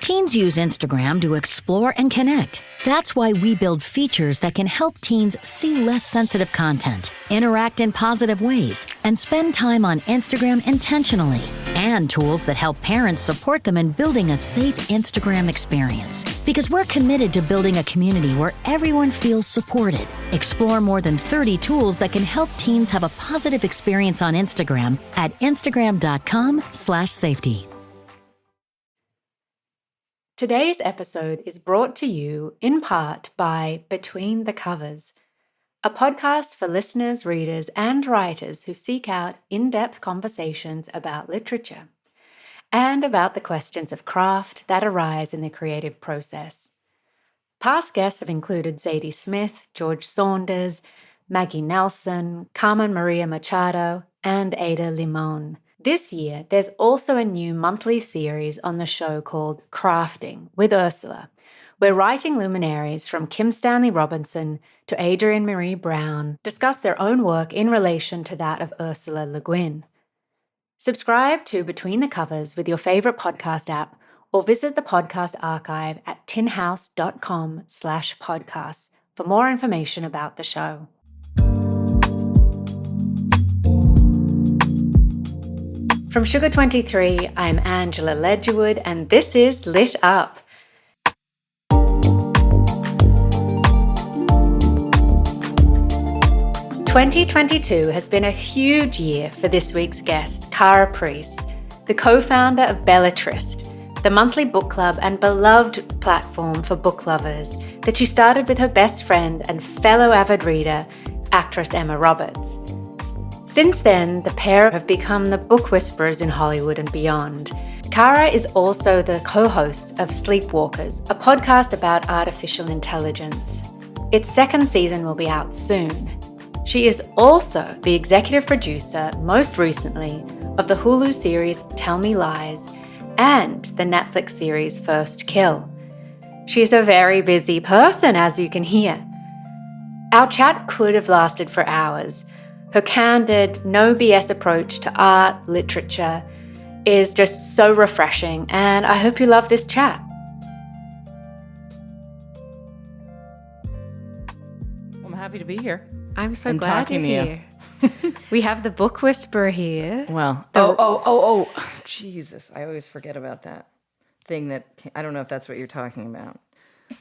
Teens use Instagram to explore and connect. That's why we build features that can help teens see less sensitive content, interact in positive ways, and spend time on Instagram intentionally. And tools that help parents support them in building a safe Instagram experience. Because we're committed to building a community where everyone feels supported. Explore more than 30 tools that can help teens have a positive experience on Instagram at instagram.com/safety. Today's episode is brought to you in part by Between the Covers, a podcast for listeners, readers, and writers who seek out in-depth conversations about literature and about the questions of craft that arise in the creative process. Past guests have included Zadie Smith, George Saunders, Maggie Nelson, Carmen Maria Machado, and Ada Limon. This year, there's also a new monthly series on the show called Crafting with Ursula, where writing luminaries from Kim Stanley Robinson to Adrienne Marie Brown discuss their own work in relation to that of Ursula Le Guin. Subscribe to Between the Covers with your favorite podcast app or visit the podcast archive at tinhouse.com/podcasts for more information about the show. From Sugar 23, I'm Angela Ledgerwood, and this is Lit Up. "2022 has been a huge year for this week's guest, Karah Preiss, the co-founder of Belletrist, the monthly book club and beloved platform for book lovers that she started with her best friend and fellow avid reader, actress Emma Roberts. Since then, the pair have become the book whisperers in Hollywood and beyond. Karah is also the co-host of Sleepwalkers, a podcast about artificial intelligence. Its second season will be out soon. She is also the executive producer, most recently, of the HULU series Tell Me Lies and the Netflix series First Kill. She is a very busy person, as you can hear. Our chat could have lasted for hours. Her candid, no BS approach to art, literature is just so refreshing, and I hope you love this chat. I'm happy to be here. I'm so and glad you're here. We have the book whisperer here. Well, Jesus, I always forget about that thing that, I don't know if that's what you're talking about,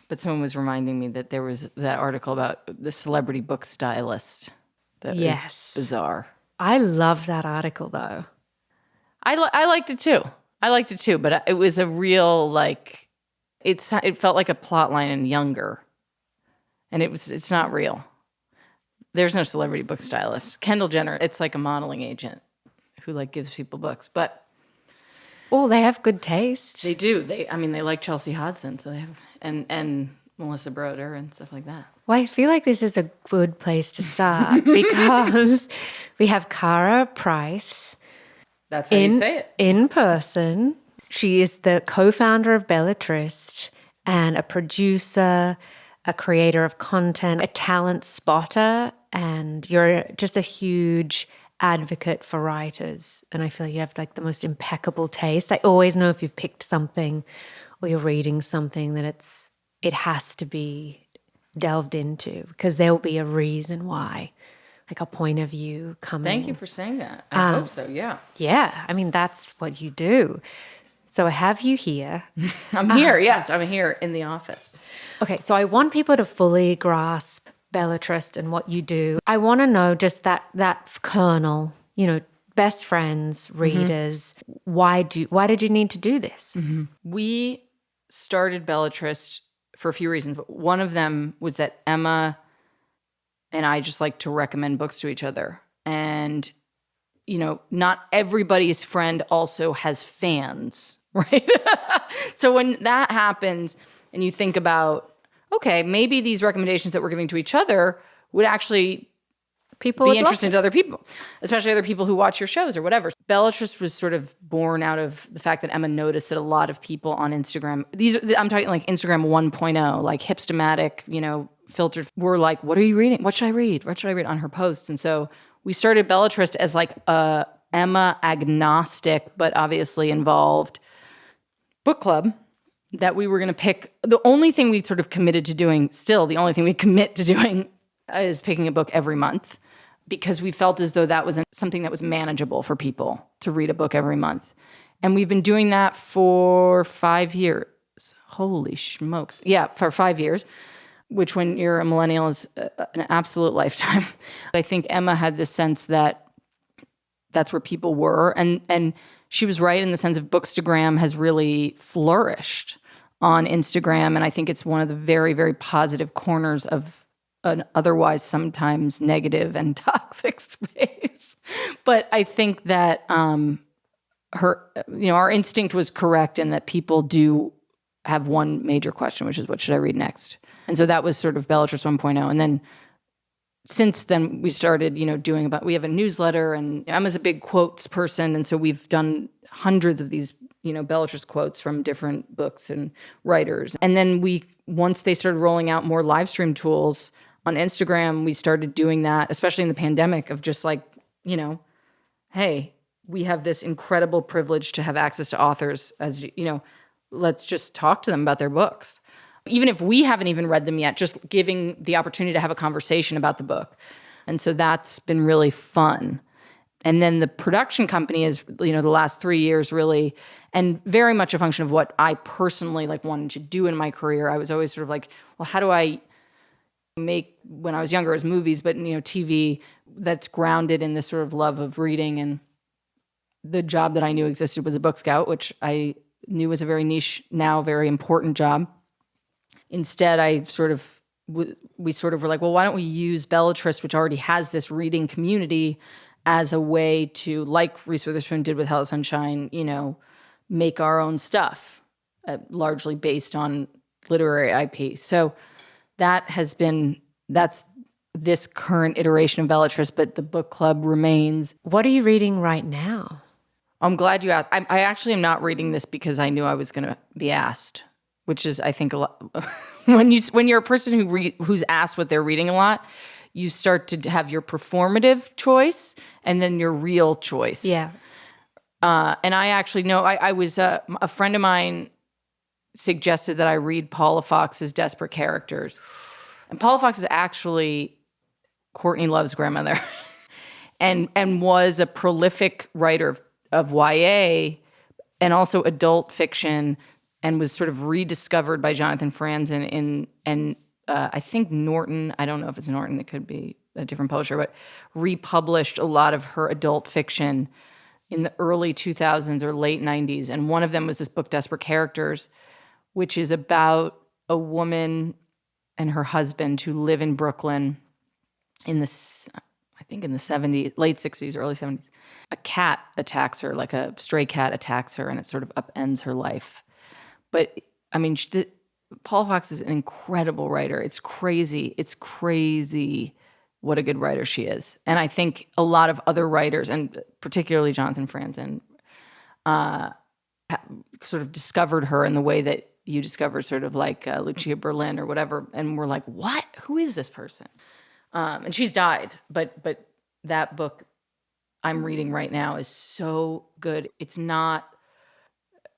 but someone was reminding me that there was that article about the celebrity book stylist. That is bizarre. I love that article, though. I liked it too. But it was a real, it felt like a plot line in Younger. And it's not real. There's no celebrity book stylist. Kendall Jenner, it's like a modeling agent who gives people books. But they have good taste. They do. They like Chelsea Hodson, so they have and Melissa Brodeur and stuff like that. Well, I feel like this is a good place to start because we have Karah Preiss. That's how you say it. In person. She is the co-founder of Belletrist and a producer, a creator of content, a talent spotter, and you're just a huge advocate for writers. And I feel like you have the most impeccable taste. I always know if you've picked something or you're reading something that it has to be delved into because there'll be a reason why, a point of view coming. Thank you for saying that. I hope so, yeah. Yeah, that's what you do. So I have you here. I'm here, yes. I'm here in the office. Okay, so I want people to fully grasp Bellatrist and what you do. I want to know just that kernel, best friends, readers. Mm-hmm. Why did you need to do this? Mm-hmm. We started Bellatrist for a few reasons. But one of them was that Emma and I just like to recommend books to each other. And, not everybody's friend also has fans, right? So when that happens and you think about, okay, maybe these recommendations that we're giving to each other would actually be interesting to other people, especially other people who watch your shows or whatever. Bellatrist was sort of born out of the fact that Emma noticed that a lot of people on Instagram, I'm talking Instagram 1.0, hipstamatic, filtered, were like, what are you reading? What should I read? What should I read on her posts? And so we started Bellatrist as a Emma agnostic, but obviously involved book club that we were going to pick, the only thing we sort of committed to doing, still the only thing we commit to doing is picking a book every month, because we felt as though that was something that was manageable for people to read a book every month. And we've been doing that for 5 years. Holy smokes. Yeah, for 5 years, which when you're a millennial is an absolute lifetime. I think Emma had this sense that that's where people were. And she was right in the sense of Bookstagram has really flourished on Instagram. And I think it's one of the very, very positive corners of an otherwise sometimes negative and toxic space. But I think that our instinct was correct in that people do have one major question, which is, what should I read next? And so that was sort of Bellatrist 1.0. And then since then we started, we have a newsletter, and Emma's a big quotes person. And so we've done hundreds of these, Bellatrist quotes from different books and writers. And then once they started rolling out more live stream tools on Instagram, we started doing that, especially in the pandemic, of just like, hey, we have this incredible privilege to have access to authors, as let's just talk to them about their books. Even if we haven't even read them yet, just giving the opportunity to have a conversation about the book. And so that's been really fun. And then the production company is, the last 3 years really, and very much a function of what I personally wanted to do in my career. I was always sort of like, well, how do I make, when I was younger, as movies, but TV that's grounded in this sort of love of reading. And the job that I knew existed was a book scout, which I knew was a very niche, now very important job. Instead, we sort of were like, well, why don't we use Bellatrist, which already has this reading community, as a way to, like Reese Witherspoon did with Hello Sunshine, make our own stuff, largely based on literary IP. So that's this current iteration of Bellatrist, but the book club remains. What are you reading right now? I'm glad you asked. I actually am not reading this because I knew I was going to be asked, which is, I think, a lot. When you're a person who's asked what they're reading a lot, you start to have your performative choice and then your real choice. Yeah. And I actually know, I was, a friend of mine suggested that I read Paula Fox's Desperate Characters. And Paula Fox is actually Courtney Love's grandmother and was a prolific writer of YA and also adult fiction, and was sort of rediscovered by Jonathan Franzen and I think Norton, I don't know if it's Norton, it could be a different publisher, but republished a lot of her adult fiction in the early 2000s or late 90s. And one of them was this book, Desperate Characters, which is about a woman and her husband who live in Brooklyn in the 70s, late 60s, early 70s. A cat attacks her, like a stray cat attacks her, and it sort of upends her life. But, I mean, Paula Fox is an incredible writer. It's crazy what a good writer she is. And I think a lot of other writers, and particularly Jonathan Franzen, sort of discovered her in the way that you discovered sort of like Lucia Berlin or whatever, and we're like, what? Who is this person? And she's died, but that book I'm reading right now is so good. It's not,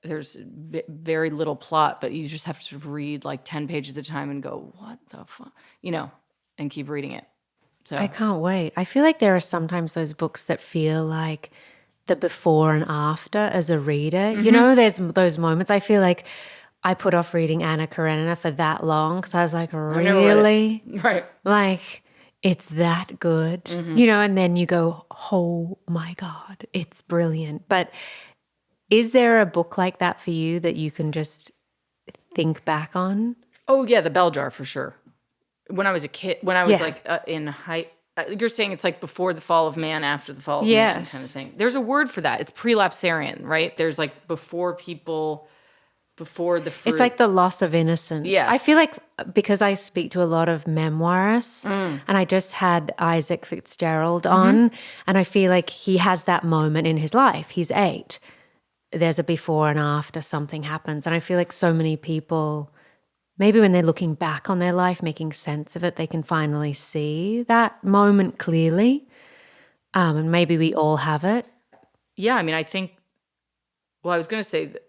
there's very little plot, but you just have to sort of read like 10 pages at a time and go, what the fuck? And keep reading it. So I can't wait. I feel like there are sometimes those books that feel like the before and after as a reader. Mm-hmm. There's those moments. I feel like I put off reading Anna Karenina for that long because I was like, really? Right. Like, it's that good, and then you go, oh my God, it's brilliant. But is there a book like that for you that you can just think back on? Oh yeah, The Bell Jar for sure. When I was a kid, when I was in high, you're saying it's like before the fall of man, after the fall of man kind of thing. There's a word for that. It's prelapsarian, right? There's like before the fruit. It's like the loss of innocence. Yes. I feel like because I speak to a lot of memoirists and I just had Isaac Fitzgerald on and I feel like he has that moment in his life. He's 8. There's a before and after, something happens. And I feel like so many people, maybe when they're looking back on their life, making sense of it, they can finally see that moment clearly. And maybe we all have it. Yeah, I mean, I think, well, I was going to say that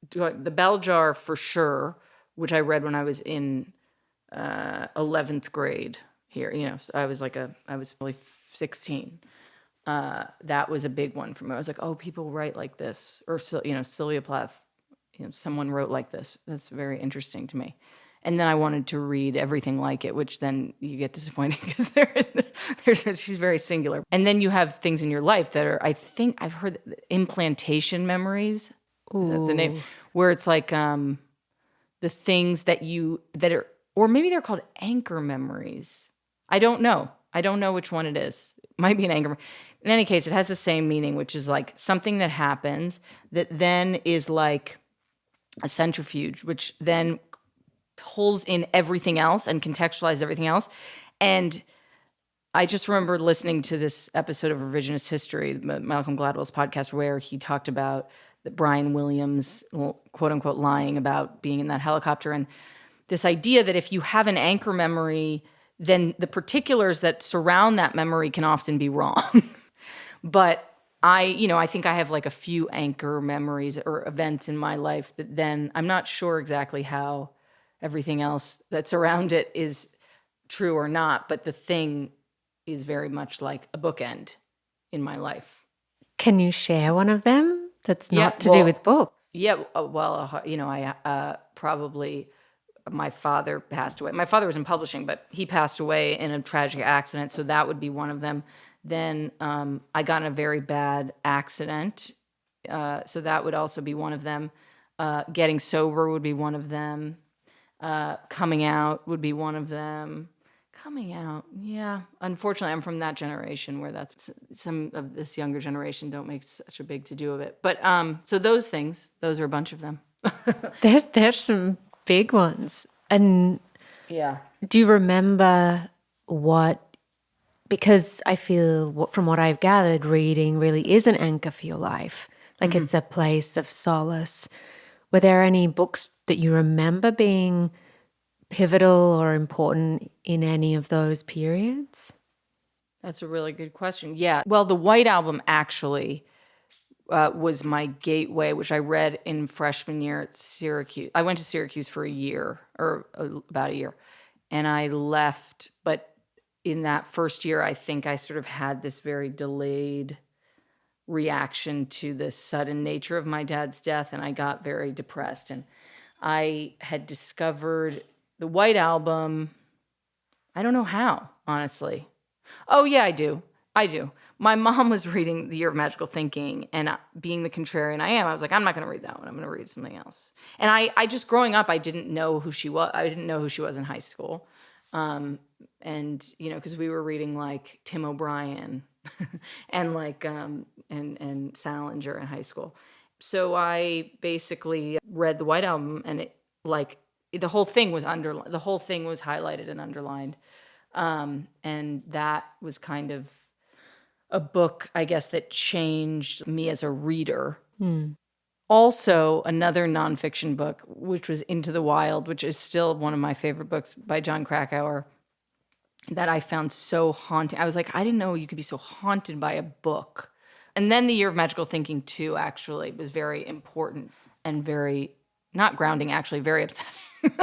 The Bell Jar for sure, which I read when I was in 11th grade here. So I was really 16. That was a big one for me. I was like, oh, people write like this, or Sylvia Plath, someone wrote like this. That's very interesting to me. And then I wanted to read everything like it, which then you get disappointed because she's very singular. And then you have things in your life that are, I think I've heard implantation memories. Is that the name? Where it's like the things that are, or maybe they're called anchor memories. I don't know. I don't know which one it is. It might be an anchor. In any case, it has the same meaning, which is like something that happens that then is like a centrifuge, which then pulls in everything else and contextualizes everything else. And I just remember listening to this episode of Revisionist History, Malcolm Gladwell's podcast, where he talked about that Brian Williams, quote unquote, lying about being in that helicopter. And this idea that if you have an anchor memory, then the particulars that surround that memory can often be wrong. But I think I have like a few anchor memories or events in my life that then I'm not sure exactly how everything else that's around it is true or not, but the thing is very much like a bookend in my life. Can you share one of them that's not to do with books? Yeah, I probably, my father passed away. My father was in publishing, but he passed away in a tragic accident, so that would be one of them. Then I got in a very bad accident, so that would also be one of them. Getting sober would be one of them. Coming out would be one of them. Coming out, yeah. Unfortunately, I'm from that generation where that's some of this younger generation don't make such a big to-do of it. But so those things, those are a bunch of them. There's some big ones. And yeah. Do you remember because I feel from what I've gathered, reading really is an anchor for your life. Like it's a place of solace. Were there any books that you remember being pivotal or important in any of those periods? That's a really good question. Yeah. Well, the White Album actually was my gateway, which I read in freshman year at Syracuse. I went to Syracuse for a year, or about a year, and I left. But in that first year, I think I sort of had this very delayed reaction to the sudden nature of my dad's death, and I got very depressed. And I had discovered the White Album, I don't know how, honestly. Oh, yeah, I do. My mom was reading The Year of Magical Thinking, and being the contrarian I am, I was like, I'm not going to read that one. I'm going to read something else. And I just, growing up, I didn't know who she was. I didn't know who she was in high school. And, because we were reading, like, Tim O'Brien and, like, and Salinger in high school. So I basically read the White Album, and it, like, the whole thing was highlighted and underlined. And that was kind of a book, I guess, that changed me as a reader. Also, another nonfiction book, which was Into the Wild, which is still one of my favorite books by Jon Krakauer, that I found so haunting. I was like, I didn't know you could be so haunted by a book. And then The Year of Magical Thinking, too, actually, was very important and very, not grounding, actually, very upsetting.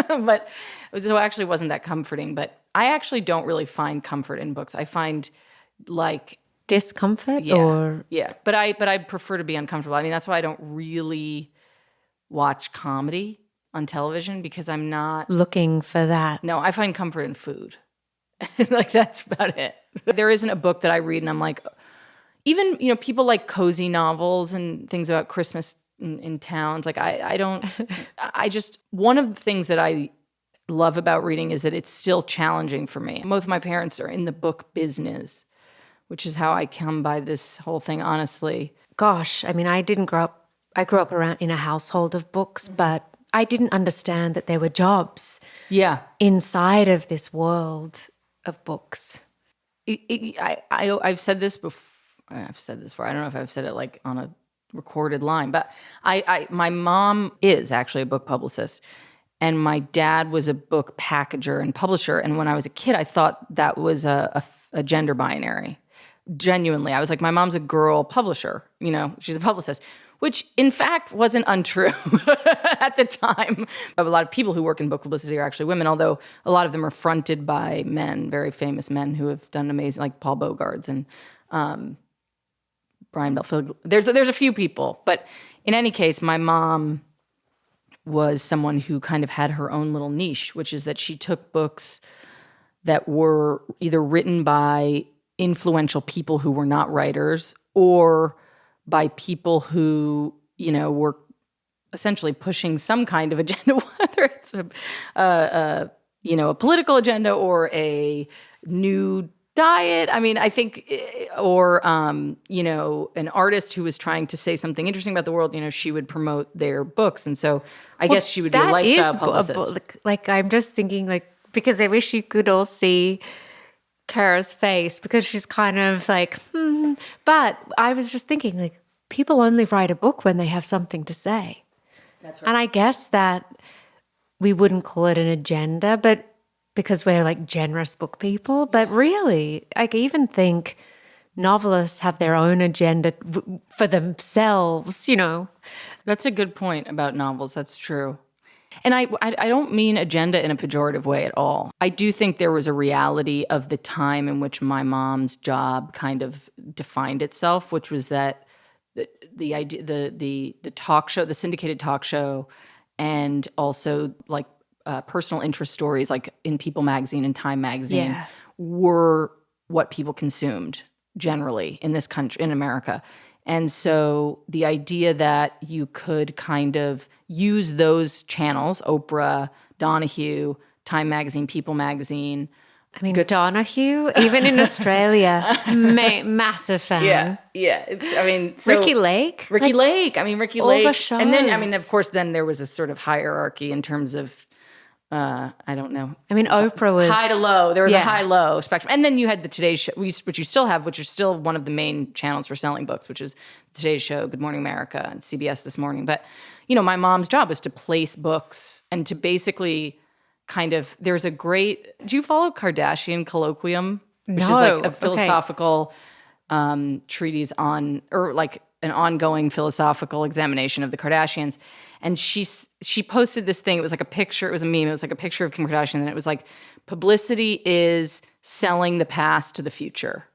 But it actually wasn't that comforting. But I actually don't really find comfort in books. I find, like, discomfort, yeah. But I prefer to be uncomfortable. I mean, that's why I don't really watch comedy on television, because I'm not looking for that. No, I find comfort in food. Like, that's about it. There isn't a book that I read and I'm like, even, people like cozy novels and things about Christmas in towns. Like, I don't, one of the things that I love about reading is that it's still challenging for me. Both of my parents are in the book business, which is how I come by this whole thing, honestly. Gosh, I mean, I grew up around in a household of books, but I didn't understand that there were jobs inside of this world of books. I've said this before. I don't know if I've said it like on a recorded line, but my mom is actually a book publicist, and my dad was a book packager and publisher. And when I was a kid, I thought that was a gender binary. Genuinely, I was like, my mom's a girl publisher. She's a publicist. which in fact wasn't untrue at the time. A lot of people who work in book publicity are actually women, although a lot of them are fronted by men, very famous men who have done amazing, like Paul Bogarts and Brian Belfield. There's a few people, but in any case, my mom was someone who kind of had her own little niche, which is that she took books that were either written by influential people who were not writers or by people who, were essentially pushing some kind of agenda, whether it's a political agenda or a new diet. I mean, I think, or, an artist who was trying to say something interesting about the world, she would promote their books. And so I guess she would be a lifestyle publicist. Like, I'm just thinking, like, because I wish you could all see Karah's face, because she's kind of like, But I was just thinking, like, people only write a book when they have something to say. That's right. And I guess that we wouldn't call it an agenda, but because we're like generous book people. But really, I even think novelists have their own agenda for themselves, That's a good point about novels. That's true. And I don't mean agenda in a pejorative way at all. I do think there was a reality of the time in which my mom's job kind of defined itself, which was that the idea, the talk show, the syndicated talk show, and also like personal interest stories, like in People magazine and Time magazine, were what people consumed generally in this country, in America. And so the idea that you could kind of use those channels, Oprah, Donahue, Time magazine, People magazine. I mean, Donahue, even in Australia, massive fan. Yeah. Ricky Lake. Ricky Lake. All the shows. And then, of course, then there was a sort of hierarchy in terms of, I don't know. I mean, Oprah was high to low. There was a high-low spectrum. And then you had the Today Show, which you still have, which is still one of the main channels for selling books, which is the Today Show, Good Morning America, and CBS This Morning. But, my mom's job was to place books and to basically kind of, there's a great, do you follow Kardashian Colloquium? Which is like a philosophical treatise on, or like an ongoing philosophical examination of the Kardashians. And she posted this thing. It was like a picture. It was a meme. It was like a picture of Kim Kardashian. And it was like, publicity is selling the past to the future.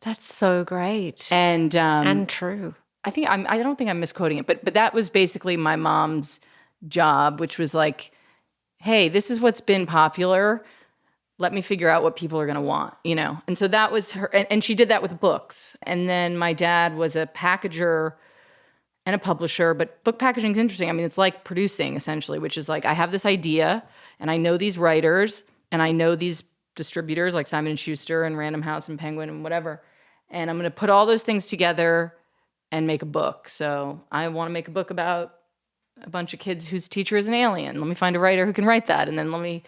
That's so great. And true. I don't think I'm misquoting it, but that was basically my mom's job, which was like, hey, this is what's been popular. Let me figure out what people are going to want, And so that was her. And she did that with books. And then my dad was a packager and a publisher, but book packaging is interesting. I mean, it's like producing essentially, which is like, I have this idea and I know these writers and I know these distributors like Simon & Schuster and Random House and Penguin and whatever. And I'm going to put all those things together and make a book. So I want to make a book about a bunch of kids whose teacher is an alien. Let me find a writer who can write that. And then let me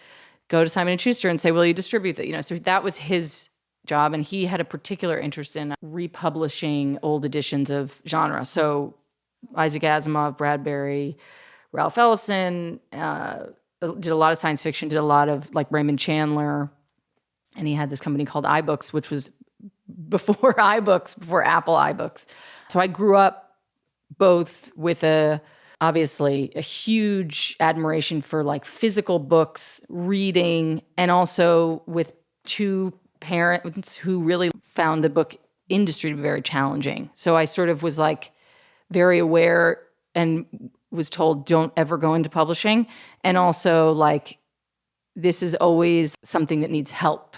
go to Simon & Schuster and say, will you distribute that? So that was his job. And he had a particular interest in republishing old editions of genre. So Isaac Asimov, Bradbury, Ralph Ellison, did a lot of science fiction, did a lot of like Raymond Chandler. And he had this company called iBooks, which was before Apple iBooks. So I grew up both with obviously a huge admiration for like physical books, reading, and also with two parents who really found the book industry to be very challenging. So I sort of was like very aware and was told, don't ever go into publishing. And also like, this is always something that needs help.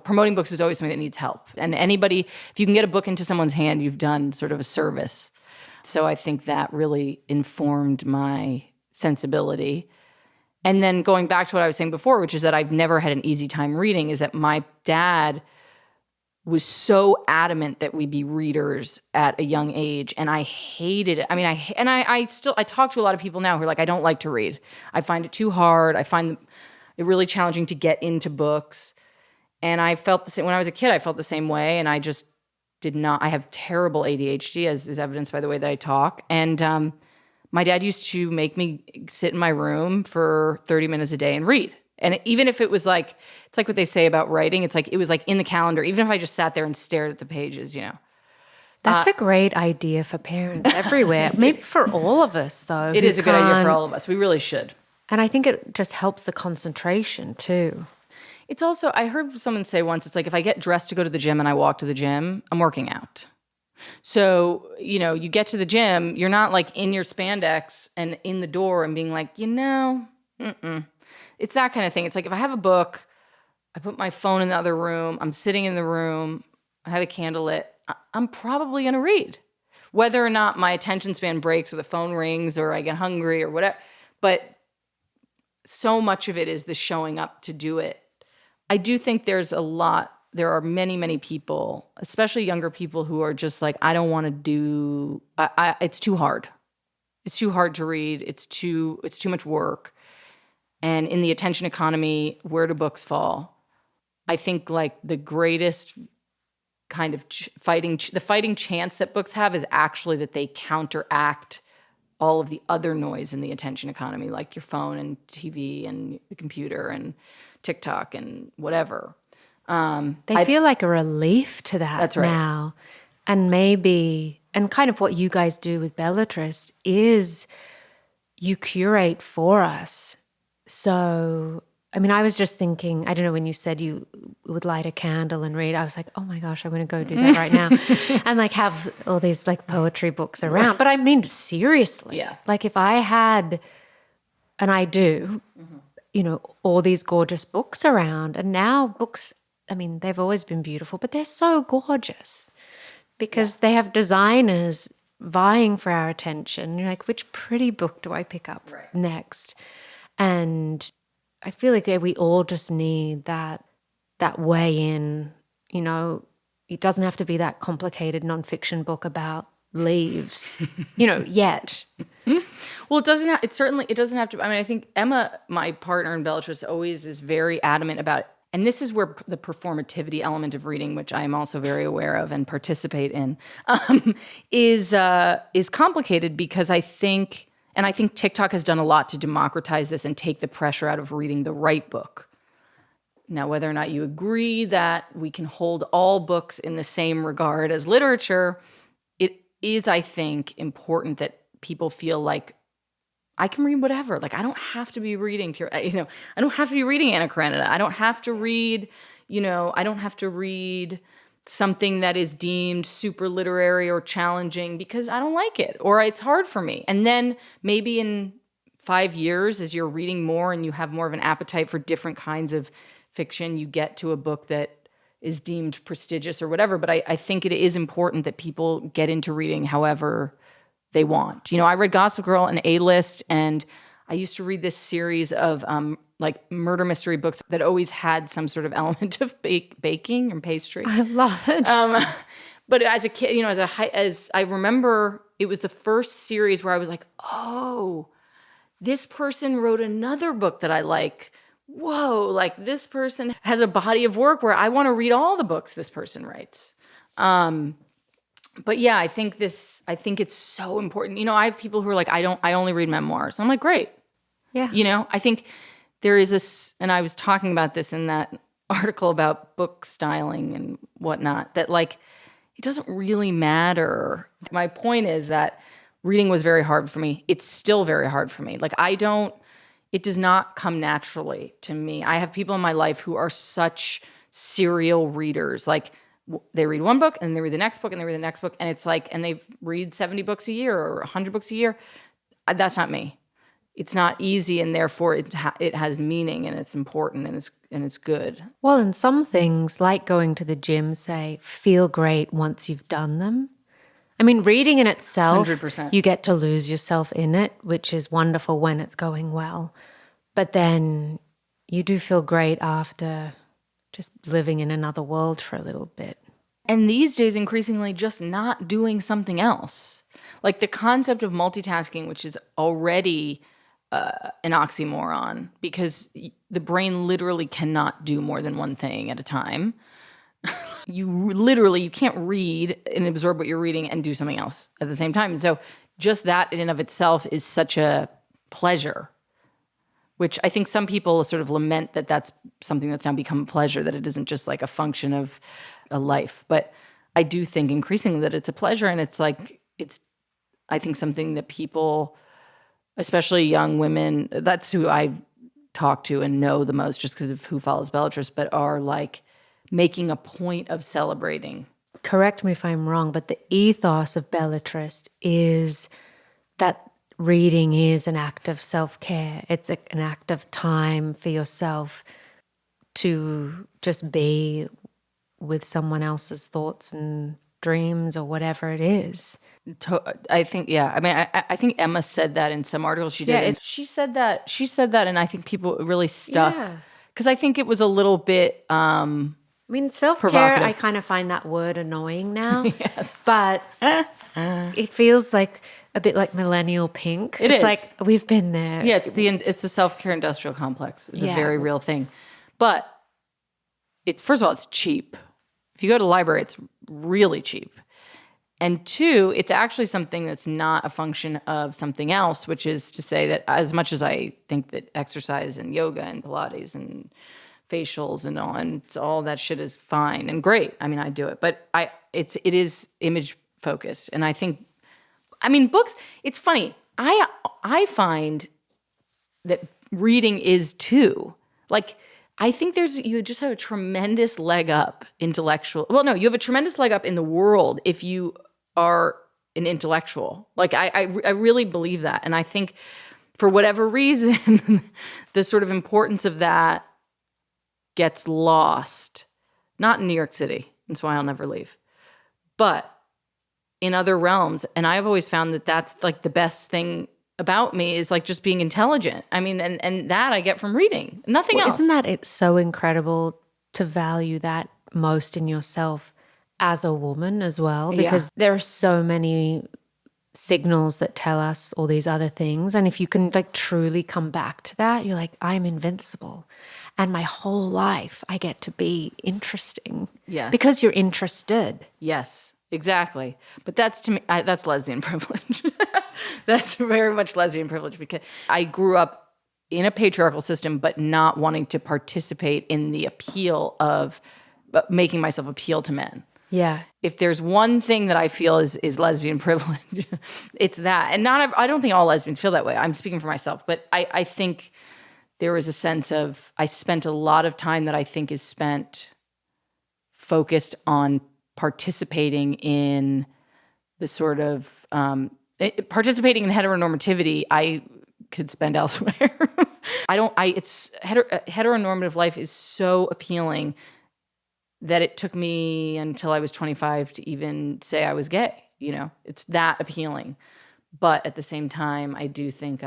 Promoting books is always something that needs help. And anybody, if you can get a book into someone's hand, you've done sort of a service. So I think that really informed my sensibility. And then going back to what I was saying before, which is that I've never had an easy time reading, is that my dad was so adamant that we be readers at a young age, and I hated it. I mean, I talk to a lot of people now who are like, I don't like to read. I find it too hard. I find it really challenging to get into books. And I felt the same when I was a kid. I felt the same way, and I just did not. I have terrible ADHD, as is evidenced by the way that I talk. And my dad used to make me sit in my room for 30 minutes a day and read. And even if it was like, it's like what they say about writing. It's like, it was like in the calendar. Even if I just sat there and stared at the pages, That's a great idea for parents everywhere. Maybe for all of us, though. It is a good idea for all of us. We really should. And I think it just helps the concentration too. It's also, I heard someone say once, it's like if I get dressed to go to the gym and I walk to the gym, I'm working out. So, you know, you get to the gym, you're not like in your spandex and in the door and being like, It's that kind of thing. It's like if I have a book, I put my phone in the other room, I'm sitting in the room, I have a candle lit, I'm probably going to read. Whether or not my attention span breaks or the phone rings or I get hungry or whatever. But so much of it is the showing up to do it. I do think there are many, many people, especially younger people, who are just like, I don't want to do, it's too hard. It's too hard to read. It's too much work. And in the attention economy, where do books fall? I think like the greatest kind of fighting chance that books have is actually that they counteract all of the other noise in the attention economy, like your phone and TV and the computer and TikTok and whatever. They feel like a relief to that that's right. now. And maybe, and kind of what you guys do with Bellatrist is you curate for us. So, I mean, I was just thinking, I don't know, when you said you would light a candle and read, I was like, oh my gosh, I'm going to go do that right now. And like have all these like poetry books around. But I mean, seriously. Yeah. Like if I had, and I do, you know, all these gorgeous books around. And now books, I mean, they've always been beautiful, but they're so gorgeous because they have designers vying for our attention. You're like, which pretty book do I pick up next? And I feel like we all just need that way in, you know. It doesn't have to be that complicated nonfiction book about leaves, you know, yet. Well, it doesn't have to. I mean, I think Emma, my partner in Bellatrist, always is very adamant about it. And this is where the performativity element of reading, which I am also very aware of and participate in, is complicated because I think TikTok has done a lot to democratize this and take the pressure out of reading the right book. Now, whether or not you agree that we can hold all books in the same regard as literature, it is, I think, important that people feel like I can read whatever. Like I don't have to be reading, I don't have to be reading Anna Karenina. I don't have to read, something that is deemed super literary or challenging because I don't like it or it's hard for me. And then maybe in 5 years, as you're reading more and you have more of an appetite for different kinds of fiction, you get to a book that is deemed prestigious or whatever. But I think it is important that people get into reading however they want. You know, I read Gossip Girl and A-List, and I used to read this series of like murder mystery books that always had some sort of element of baking and pastry. I love it. But as a kid, you know, as I remember, it was the first series where I was like, oh, this person wrote another book that I like. Whoa, like this person has a body of work where I want to read all the books this person writes. But yeah, I think it's so important. You know, I have people who are like, I only read memoirs. I'm like, great. Yeah. You know, I think there is this, and I was talking about this in that article about book styling and whatnot, that like, it doesn't really matter. My point is that reading was very hard for me. It's still very hard for me. Like it does not come naturally to me. I have people in my life who are such serial readers. Like they read one book and they read the next book and they read the next book. And it's like, and they read 70 books a year or 100 books a year. That's not me. It's not easy, and therefore it has meaning and it's important and it's good. Well, and some things like going to the gym, say, feel great once you've done them. I mean, reading in itself, 100%. You get to lose yourself in it, which is wonderful when it's going well. But then you do feel great after just living in another world for a little bit. And these days, increasingly, just not doing something else. Like the concept of multitasking, which is already an oxymoron because the brain literally cannot do more than one thing at a time. You can't read and absorb what you're reading and do something else at the same time. And so just that in and of itself is such a pleasure, which I think some people sort of lament that that's something that's now become a pleasure, that it isn't just like a function of a life. But I do think increasingly that it's a pleasure, and it's like, I think something that people, especially young women, that's who I talk to and know the most just because of who follows Bellatrist, but are like making a point of celebrating. Correct me if I'm wrong, but the ethos of Bellatrist is that reading is an act of self-care. It's an act of time for yourself to just be with someone else's thoughts and dreams or whatever it is. I think, yeah. I mean, I think Emma said that in some article she did. Yeah, and she said that, and I think people really stuck. Yeah. Because I think it was a little bit I mean, self-care, provocative. I kind of find that word annoying now. Yes. But it feels like a bit like millennial pink. It it's is. like we've been there. Yeah, it's the self-care industrial complex. It's a very real thing. But first of all, it's cheap. If you go to the library, it's really cheap. And two, it's actually something that's not a function of something else, which is to say that as much as I think that exercise and yoga and Pilates and facials and all that shit is fine and great. I mean, I do it, but it is image focused. And I think, I mean, books, it's funny. I find that reading is too. Like, I think you just have a tremendous leg up you have a tremendous leg up in the world if you are an intellectual. Like, I really believe that. And I think for whatever reason, the sort of importance of that gets lost. Not in New York City. That's why I'll never leave. But in other realms. And I've always found that that's like the best thing about me is like just being intelligent. I mean, and that I get from reading. Nothing else. Isn't that it's so incredible to value that most in yourself as a woman as well? Because there are so many signals that tell us all these other things. And if you can like truly come back to that, you're like, I'm invincible. And my whole life I get to be interesting. Yes. Because you're interested. Yes, exactly. But that's to me, that's lesbian privilege. That's very much lesbian privilege because I grew up in a patriarchal system, but not wanting to participate in the appeal of making myself appeal to men. Yeah. If there's one thing that I feel is lesbian privilege, it's that. And I don't think all lesbians feel that way. I'm speaking for myself. But I think there is a sense of, I spent a lot of time that I think is spent focused on participating in the sort of, participating in heteronormativity, I could spend elsewhere. Heteronormative life is so appealing that it took me until I was 25 to even say I was gay. You know, it's that appealing. But at the same time, I do think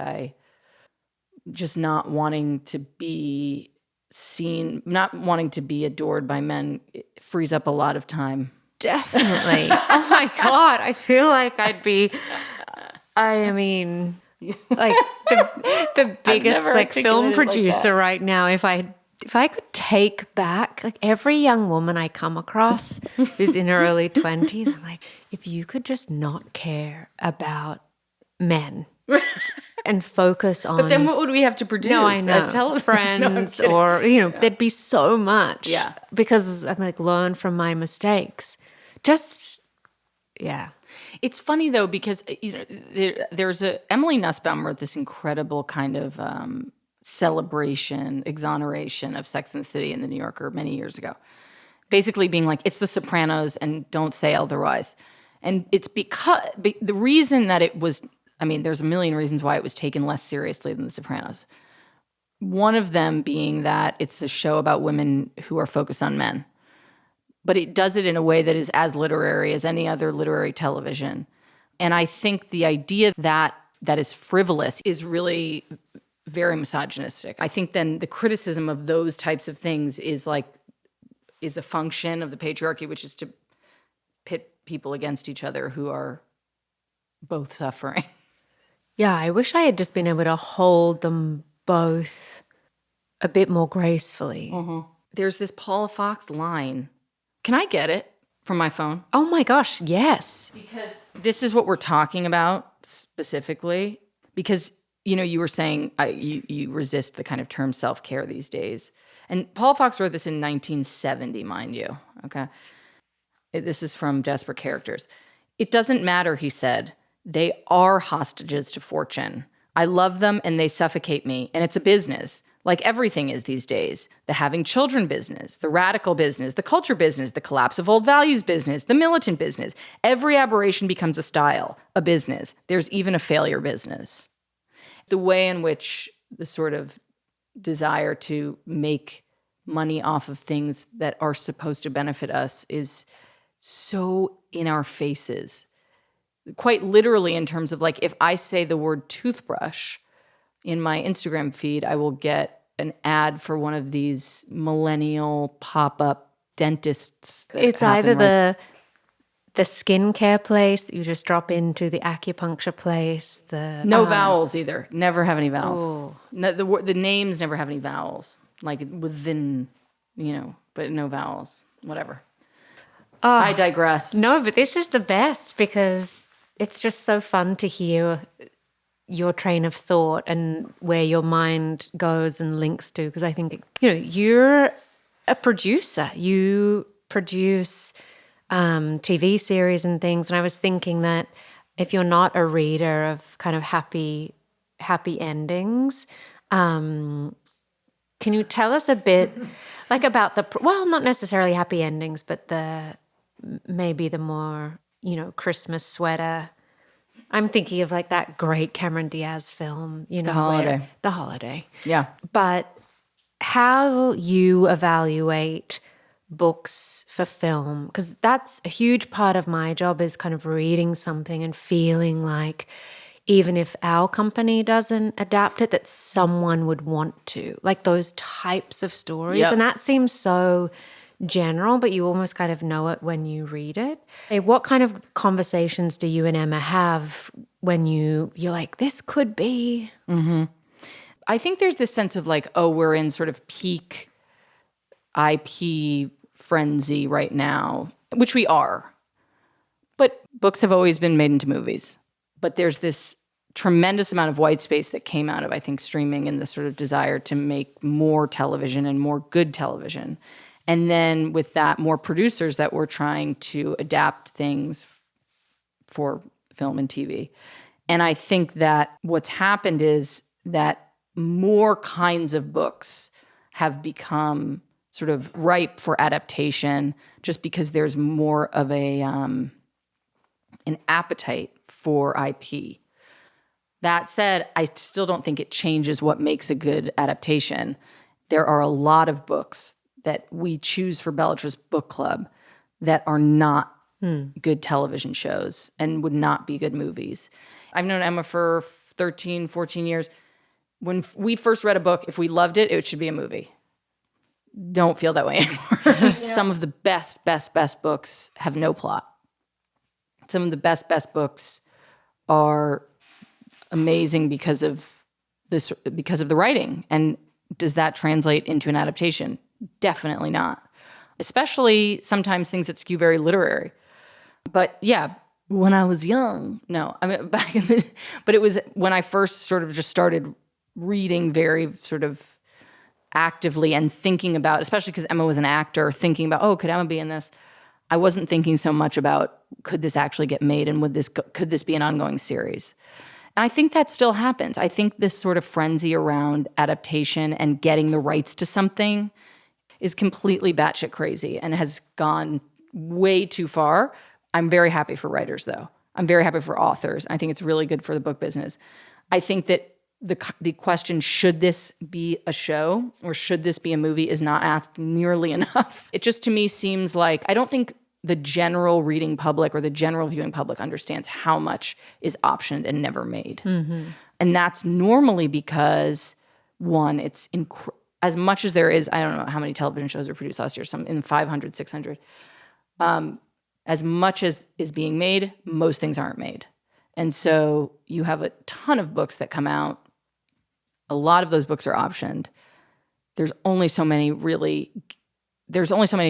just not wanting to be seen, not wanting to be adored by men, it frees up a lot of time. Definitely. Oh my God. I feel like like the biggest like film producer right now. If I could take back like every young woman I come across who's in her early 20s, I'm like, if you could just not care about men and focus on. But then what would we have to produce? No, I know. As television? Friends or, there'd be so much. Yeah. Because I'm like, learn from my mistakes. Just, yeah. It's funny though, because there's Emily Nussbaum wrote this incredible kind of celebration, exoneration of Sex and the City in the New Yorker many years ago. Basically being like, it's The Sopranos and don't say otherwise. And it's because the reason that it was, I mean, there's a million reasons why it was taken less seriously than The Sopranos. One of them being that it's a show about women who are focused on men. But it does it in a way that is as literary as any other literary television. And I think the idea that is frivolous is really very misogynistic. I think then the criticism of those types of things is a function of the patriarchy, which is to pit people against each other who are both suffering. Yeah, I wish I had just been able to hold them both a bit more gracefully. Mm-hmm. There's this Paula Fox line. Can I get it from my phone? Oh my gosh, yes. Because this is what we're talking about specifically. Because, you were saying you resist the kind of term self-care these days. And Paula Fox wrote this in 1970, mind you. Okay. This is from Desperate Characters. "It doesn't matter," he said. "They are hostages to fortune. I love them and they suffocate me, and it's a business. Like everything is these days. The having children business, the radical business, the culture business, the collapse of old values business, the militant business. Every aberration becomes a style, a business. There's even a failure business." The way in which the sort of desire to make money off of things that are supposed to benefit us is so in our faces. Quite literally, in terms of like, if I say the word toothbrush in my Instagram feed, I will get an ad for one of these millennial pop-up dentists. It's either the skincare place that you just drop into, the acupuncture place, the no vowels either. Never have any vowels. Oh. No, the names never have any vowels. Like within, but no vowels. Whatever. I digress. No, but this is the best because it's just so fun to hear your train of thought and where your mind goes and links to. Because I think, you're a producer. You produce TV series and things. And I was thinking that if you're not a reader of kind of happy endings, can you tell us a bit like about not necessarily happy endings, but maybe the more, Christmas sweater. I'm thinking of like that great Cameron Diaz film, The Holiday. The Holiday. Yeah. But how you evaluate books for film, because that's a huge part of my job, is kind of reading something and feeling like even if our company doesn't adapt it, that someone would want to, like those types of stories. Yep. And that seems so general, but you almost kind of know it when you read it. Hey, what kind of conversations do you and Emma have when you're like, this could be? Mm-hmm. I think there's this sense of like, we're in sort of peak IP frenzy right now, which we are. But books have always been made into movies. But there's this tremendous amount of white space that came out of, I think, streaming and this sort of desire to make more television and more good television. And then with that, more producers that were trying to adapt things for film and TV. And I think that what's happened is that more kinds of books have become sort of ripe for adaptation just because there's more of an appetite for IP. That said, I still don't think it changes what makes a good adaptation. There are a lot of books that we choose for Bellatrist Book Club that are not good television shows and would not be good movies. I've known Emma for 13, 14 years. When we first read a book, if we loved it, it should be a movie. Don't feel that way anymore. Yeah. Some of the best books have no plot. Some of the best books are amazing because of the writing. And does that translate into an adaptation? Definitely not. Especially sometimes things that skew very literary. But yeah, when I was young, no, I mean but it was when I first sort of just started reading very sort of actively and thinking about, especially because Emma was an actor, thinking about, could Emma be in this? I wasn't thinking so much about, could this actually get made and could this be an ongoing series? And I think that still happens. I think this sort of frenzy around adaptation and getting the rights to something is completely batshit crazy and has gone way too far. I'm very happy for writers, though. I'm very happy for authors. I think it's really good for the book business. I think that the question, should this be a show or should this be a movie, is not asked nearly enough. It just, to me, seems like, I don't think the general reading public or the general viewing public understands how much is optioned and never made. Mm-hmm. And that's normally because, one, it's as much as there is, I don't know how many television shows were produced last year, some in 500, 600. As much as is being made, most things aren't made. And so you have a ton of books that come out. A lot of those books are optioned. There's only so many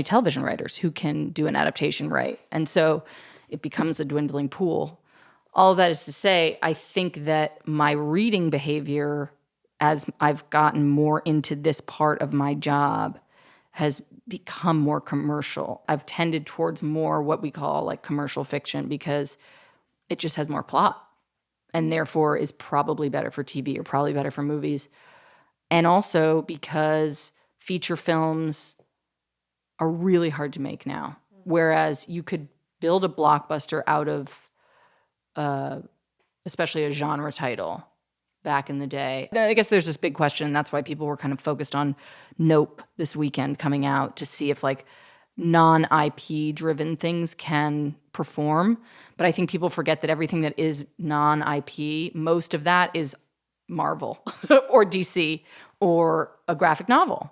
television writers who can do an adaptation right. And so it becomes a dwindling pool. All of that is to say, I think that my reading behavior, as I've gotten more into this part of my job, has become more commercial. I've tended towards more what we call like commercial fiction because it just has more plot and therefore is probably better for TV or probably better for movies. And also because feature films are really hard to make now. Whereas you could build a blockbuster out of especially a genre title back in the day. I guess there's this big question, and that's why people were kind of focused on Nope this weekend coming out to see if like non-IP driven things can perform. But I think people forget that everything that is non-IP, most of that is Marvel or DC or a graphic novel.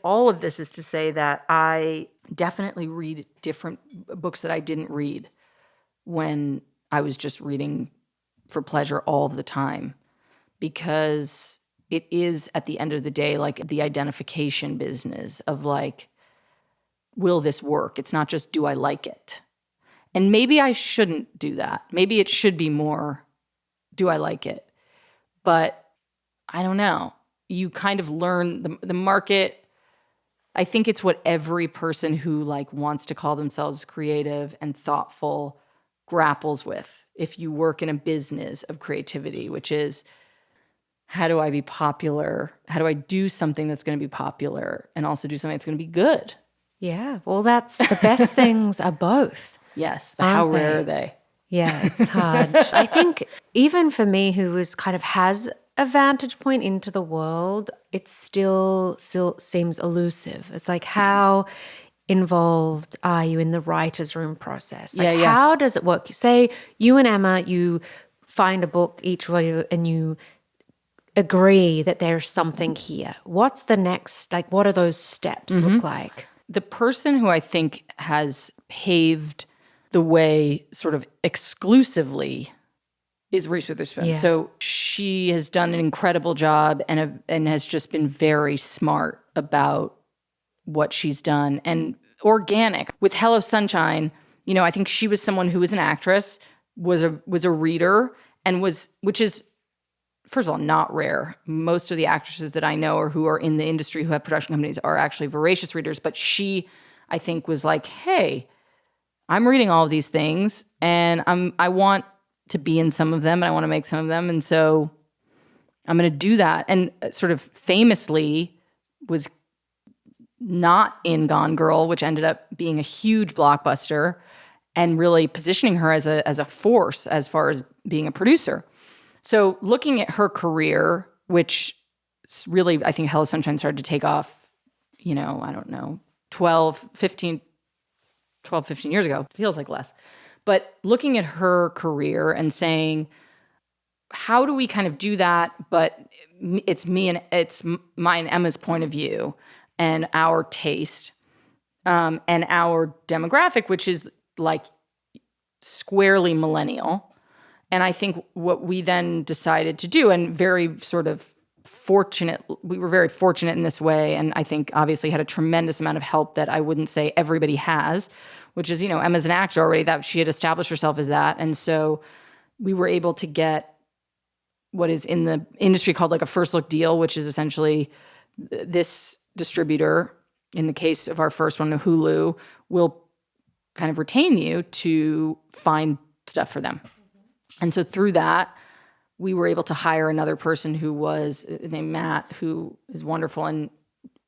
All of this is to say that I definitely read different books that I didn't read when I was just reading for pleasure all of the time, because it is at the end of the day like the identification business of like, will this work? It's not just, do I like it? And maybe I shouldn't do that. Maybe it should be more, do I like it? But I don't know. You kind of learn the market. I think it's what every person who like wants to call themselves creative and thoughtful grapples with if you work in a business of creativity, which is, how do I be popular? How do I do something that's going to be popular and also do something that's going to be good? Yeah, well, that's the best things are both. Yes, but how rare are they? Yeah, it's hard. I think even for me, who is kind of has a vantage point into the world, it still seems elusive. It's like, how involved are you in the writer's room process? Like, how does it work? Say you and Emma, you find a book, each of you, and you agree that there's something here. What's the next, like, what do those steps look like? The person who I think has paved the way sort of exclusively is Reese Witherspoon. Yeah. So she has done an incredible job and has just been very smart about what she's done and organic. With Hello Sunshine, you know, I think she was someone who was an actress, was a reader, and which is, first of all, not rare. Most of the actresses that I know or who are in the industry who have production companies are actually voracious readers. But she, I think, was like, hey, I'm reading all of these things and I want to be in some of them and I want to make some of them. And so I'm going to do that. And sort of famously was not in Gone Girl, which ended up being a huge blockbuster and really positioning her as a force as far as being a producer. So looking at her career, which really, I think Hello Sunshine started to take off, you know, I don't know, 15 years ago. Feels like less. But looking at her career and saying, how do we kind of do that? But it's my and Emma's point of view and our taste and our demographic, which is like squarely millennial. And I think what we then decided to do, and very sort of fortunate, we were very fortunate in this way, and I think obviously had a tremendous amount of help that I wouldn't say everybody has, which is, you know, Emma's an actor already, that she had established herself as that. And so we were able to get what is in the industry called like a first look deal, which is essentially this distributor, in the case of our first one, HULU, will kind of retain you to find stuff for them. And so through that, we were able to hire another person who was named Matt, who is wonderful and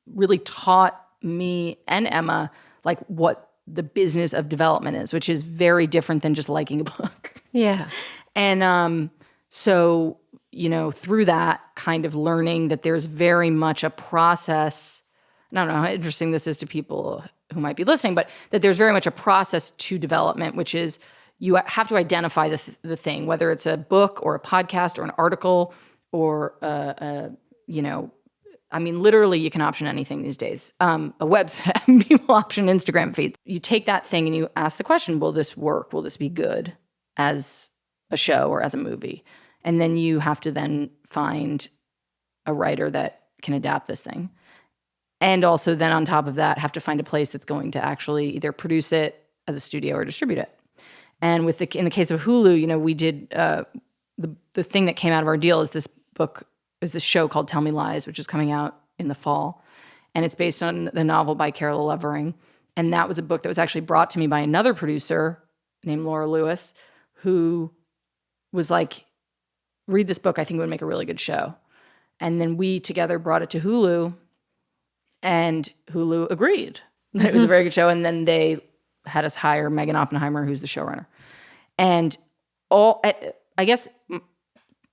really taught me and Emma like what the business of development is, which is very different than just liking a book. Yeah. And so, you know, through that kind of learning that there's very much a process, and I don't know how interesting this is to people who might be listening, but that there's very much a process to development, which is you have to identify the thing, whether it's a book or a podcast or an article or, you know, I mean, literally you can option anything these days. A website, people option Instagram feeds. You take that thing and you ask the question, will this work? Will this be good as a show or as a movie? And then you have to then find a writer that can adapt this thing. And also then on top of that, have to find a place that's going to actually either produce it as a studio or distribute it. And in the case of HULU, you know, we did the thing that came out of our deal is this show called Tell Me Lies, which is coming out in the fall. and it's based on the novel by Carol Levering. And that was a book that was actually brought to me by another producer named Laura Lewis, who was like, read this book, I think it would make a really good show. And then we together brought it to HULU, and HULU agreed that it was a very good show. And then they had us hire Megan Oppenheimer, who's the showrunner. And I guess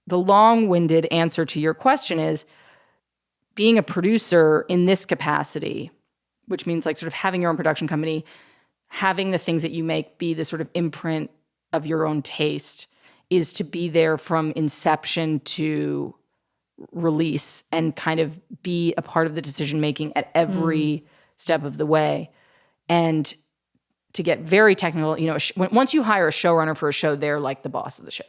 the long-winded answer to your question is, being a producer in this capacity, which means like sort of having your own production company, having the things that you make be the sort of imprint of your own taste, is to be there from inception to release and kind of be a part of the decision-making at every step of the way. And to get very technical, once you hire a showrunner for a show, they're like the boss of the show.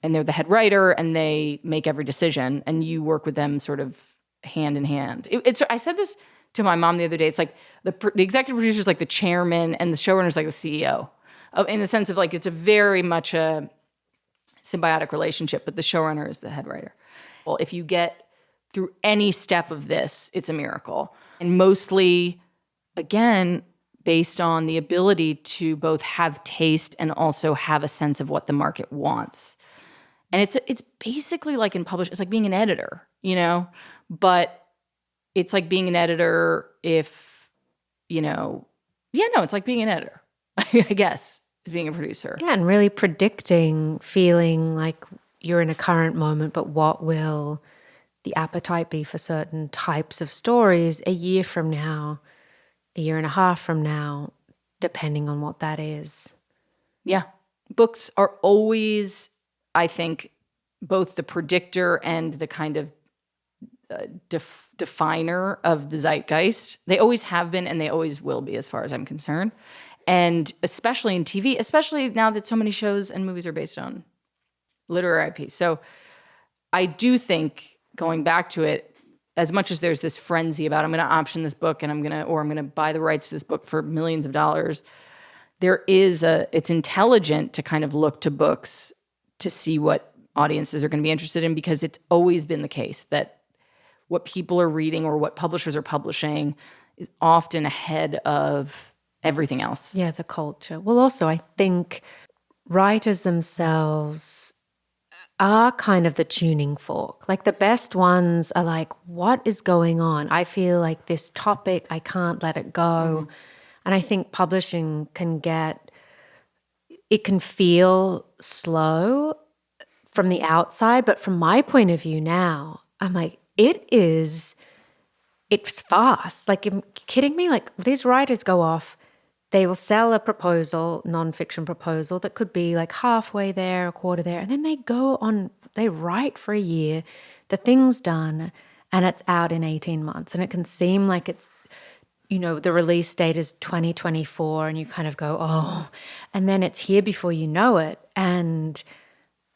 And they're the head writer, and they make every decision, and you work with them sort of hand in hand. I said this to my mom the other day. It's like the executive producer is like the chairman, and the showrunner is like the CEO, in the sense of like it's a very much a symbiotic relationship, but the showrunner is the head writer. Well, if you get through any step of this, it's a miracle. And mostly, again, based on the ability to both have taste and also have a sense of what the market wants. And it's basically like in publishing, it's like being an editor, but it's like being an editor if, it's like being an editor, I guess, is being a producer. Yeah, and really predicting, feeling like you're in a current moment, but what will the appetite be for certain types of stories a year from now, a year and a half from now, depending on what that is. Yeah. Books are always, I think, both the predictor and the kind of definer of the zeitgeist. They always have been, and they always will be, as far as I'm concerned. And especially in TV, especially now that so many shows and movies are based on literary IP. So I do think, going back to it, as much as there's this frenzy about I'm going to option this book and I'm going to buy the rights to this book for millions of dollars, it's intelligent to kind of look to books to see what audiences are going to be interested in, because it's always been the case that what people are reading or what publishers are publishing is often ahead of everything else. Yeah, the culture. Well, also, I think writers themselves are kind of the tuning fork. Like the best ones are like, what is going on? I feel like this topic, I can't let it go. And I think publishing can feel slow from the outside, but from my point of view now, I'm like, it's fast. Like, you're kidding me? Like, these writers go off, they will sell a proposal, nonfiction proposal that could be like halfway there, a quarter there, and then they write for a year, the thing's done, and it's out in 18 months. And it can seem like it's, the release date is 2024, and you kind of go, oh, and then it's here before you know it. And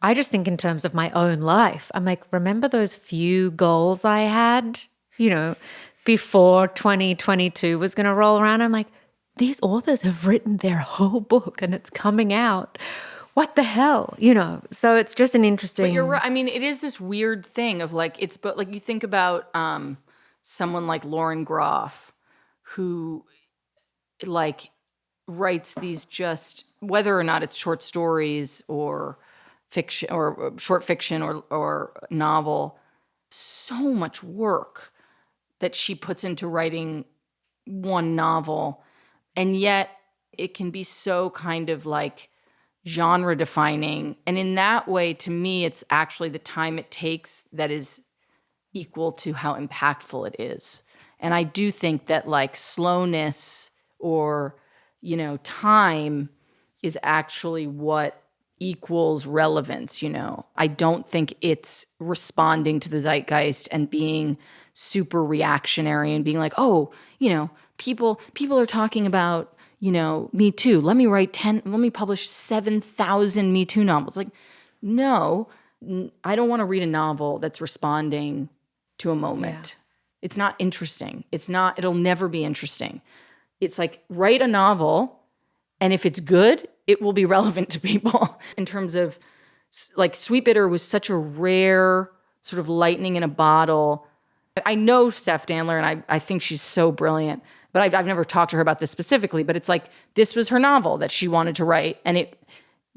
I just think in terms of my own life, I'm like, remember those few goals I had, before 2022 was going to roll around? I'm like, these authors have written their whole book and it's coming out. What the hell? So it's just an interesting. But you're right. I mean, it is this weird thing of like, but like you think about someone like Lauren Groff, who like writes these just, whether or not it's short stories or fiction or short fiction or novel, so much work that she puts into writing one novel. And yet it can be so kind of like genre defining. And in that way, to me, it's actually the time it takes that is equal to how impactful it is. And I do think that like slowness or, time is actually what equals relevance. I don't think it's responding to the zeitgeist and being super reactionary and being like, oh, people are talking about, Me Too. Let me publish 7,000 Me Too novels. Like, no, I don't want to read a novel that's responding to a moment. Yeah. It's not interesting. It'll never be interesting. It's like, write a novel, and if it's good, it will be relevant to people. In terms of, like, Sweet Bitter was such a rare sort of lightning in a bottle. I know Steph Dandler, and I think she's so brilliant, but I've never talked to her about this specifically, but it's like, this was her novel that she wanted to write. And it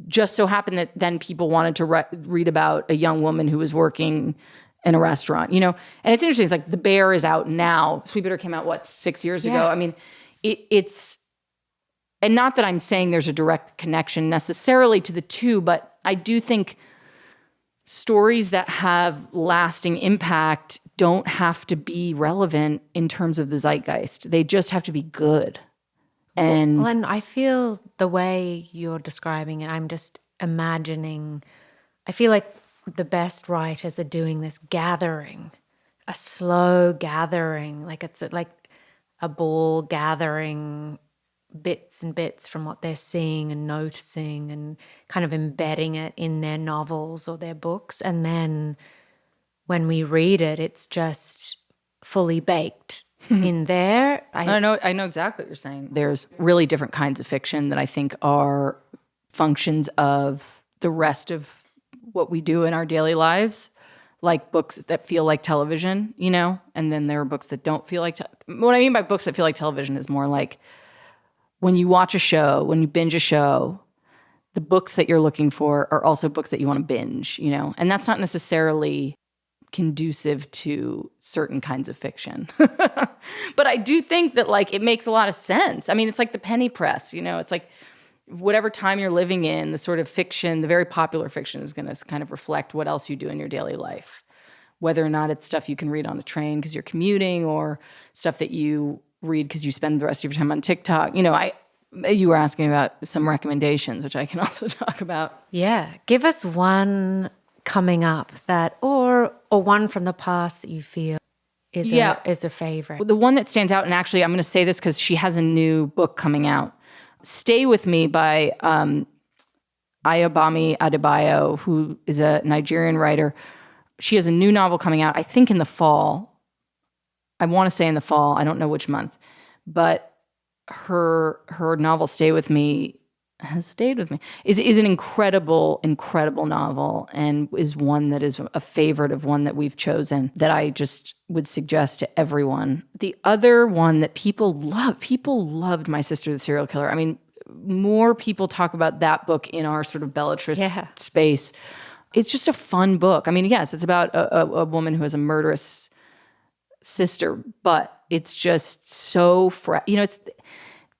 just so happened that then people wanted to read about a young woman who was working in a restaurant, you know? And it's interesting. It's like The Bear is out now. Sweet Bitter came out, 6 years ago? I mean, it's, and not that I'm saying there's a direct connection necessarily to the two, but I do think stories that have lasting impact don't have to be relevant in terms of the zeitgeist. They just have to be good. And I feel the way you're describing it, I'm just imagining, I feel like the best writers are doing this gathering, a slow gathering, like it's like a ball gathering bits and bits from what they're seeing and noticing and kind of embedding it in their novels or their books. And then when we read it, it's just fully baked in there. I know exactly what you're saying. There's really different kinds of fiction that I think are functions of the rest of what we do in our daily lives, like books that feel like television, you know? And then there are books that don't feel like what I mean by books that feel like television is more like when you watch a show, when you binge a show, the books that you're looking for are also books that you want to binge, you know? And that's not necessarily conducive to certain kinds of fiction. But I do think that like it makes a lot of sense. I mean, it's like the penny press, you know, it's like whatever time you're living in, the sort of fiction, the very popular fiction is going to kind of reflect what else you do in your daily life, whether or not it's stuff you can read on a train because you're commuting or stuff that you read because you spend the rest of your time on TikTok. You know, you were asking about some recommendations, which I can also talk about. Yeah. Give us one coming up that, or one from the past that you feel is a favorite. The one that stands out, and actually I'm going to say this because she has a new book coming out, Stay With Me by bámi Adébáyọ, who is a Nigerian writer. She has a new novel coming out, I think in the fall. I want to say in the fall. I don't know which month. But her novel, Stay With Me, has stayed with me, is an incredible, incredible novel, and is one that is a favorite of one that we've chosen that I just would suggest to everyone. The other one that people loved My Sister the Serial Killer. I mean, more people talk about that book in our sort of Bellatrist space. It's just a fun book. I mean, yes, it's about a woman who has a murderous sister, but it's just so you know,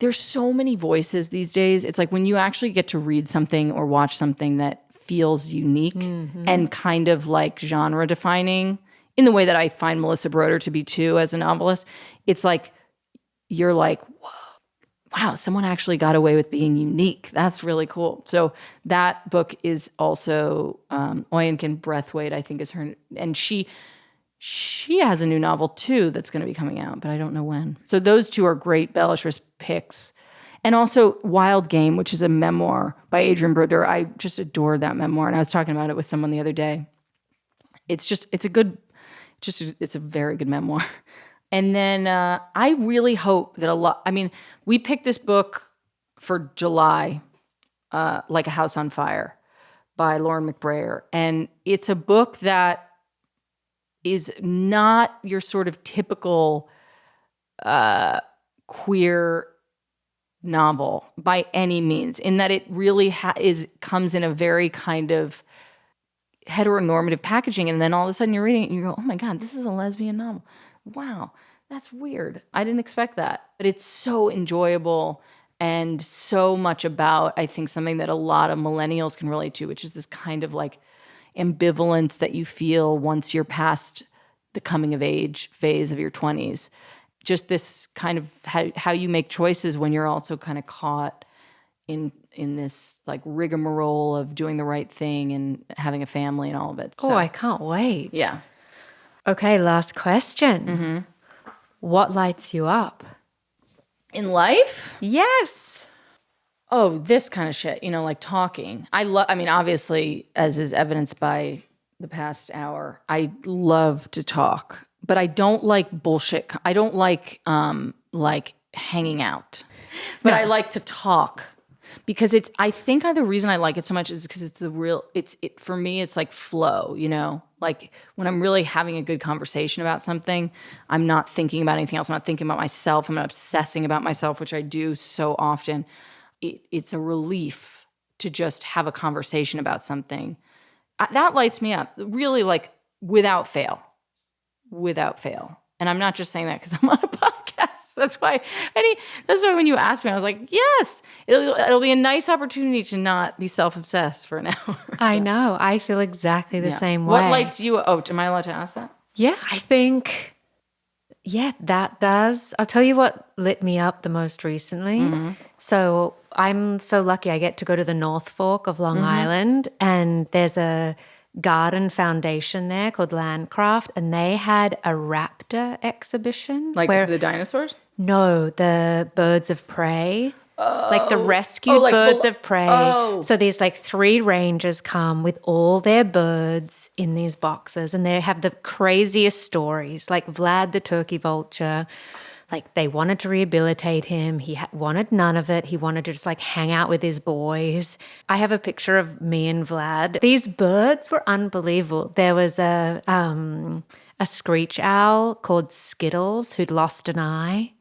there's so many voices these days. It's like when you actually get to read something or watch something that feels unique and kind of like genre defining in the way that I find Melissa Brodeur to be too as a novelist, it's like, you're like, whoa, wow, someone actually got away with being unique. That's really cool. So that book is also Oyinkan Braithwaite, I think is her, and she has a new novel too that's going to be coming out, but I don't know when. So those two are great Bellatrist picks. And also Wild Game, which is a memoir by Adrienne Brodeur. I just adored that memoir, and I was talking about it with someone the other day. It's a very good memoir. And then I really hope that we picked this book for July, Like a House on Fire by Lauren McBrayer. And it's a book that is not your sort of typical queer novel by any means, in that it really comes in a very kind of heteronormative packaging, and then all of a sudden you're reading it and you go, oh my God, this is a lesbian novel. Wow, that's weird. I didn't expect that. But it's so enjoyable and so much about, I think, something that a lot of millennials can relate to, which is this kind of like ambivalence that you feel once you're past the coming of age phase of your 20s. Just this kind of how you make choices when you're also kind of caught in this like rigmarole of doing the right thing and having a family and all of it. Oh, I can't wait. Yeah. Okay, last question. Mm-hmm. What lights you up? In life? Yes. Oh, this kind of shit, like talking. I mean, obviously, as is evidenced by the past hour, I love to talk, but I don't like bullshit. I don't like hanging out, but I like to talk. because I think the reason I like it so much is because for me, it's like flow, you know, like when I'm really having a good conversation about something, I'm not thinking about anything else. I'm not thinking about myself. I'm not obsessing about myself, which I do so often. It's a relief to just have a conversation about something. That lights me up, really, like without fail. And I'm not just saying that because I'm on a podcast. That's why when you asked me, I was like, yes, it'll be a nice opportunity to not be self-obsessed for an hour. So. I know. I feel exactly the same way. What lights you? Oh, am I allowed to ask that? Yeah, I think, that does. I'll tell you what lit me up the most recently. Mm-hmm. So I'm so lucky I get to go to the North Fork of Long Island, and there's a garden foundation there called Landcraft, and they had a raptor exhibition. Like the dinosaurs? No, the birds of prey. Like the rescued birds of prey. Oh. So these like 3 rangers come with all their birds in these boxes, and they have the craziest stories, like Vlad the turkey vulture. Like they wanted to rehabilitate him. He wanted none of it. He wanted to just like hang out with his boys. I have a picture of me and Vlad. These birds were unbelievable. There was a screech owl called Skittles who'd lost an eye.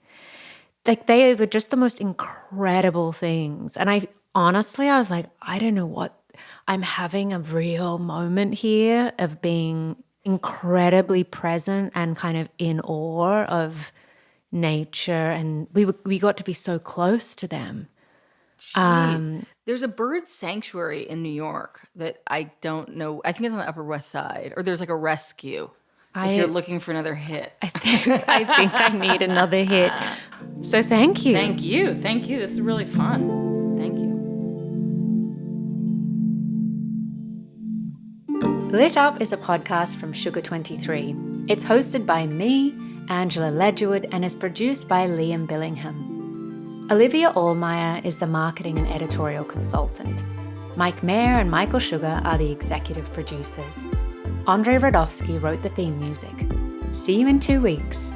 Like they were just the most incredible things. And I was like, I don't know what, I'm having a real moment here of being incredibly present and kind of in awe of nature. And we got to be so close to them. There's a bird sanctuary in New York that I don't know. I think it's on the Upper West Side, or there's like a rescue. If you're looking for another hit. I think I need another hit. So thank you. Thank you. This is really fun. Thank you. Lit Up is a podcast from Sugar 23. It's hosted by me, Angela Ledgerwood, and is produced by Liam Billingham. Olivia Allmeyer is the marketing and editorial consultant. Mike Mayer and Michael Sugar are the executive producers. Andrei Radovsky wrote the theme music. See you in 2 weeks.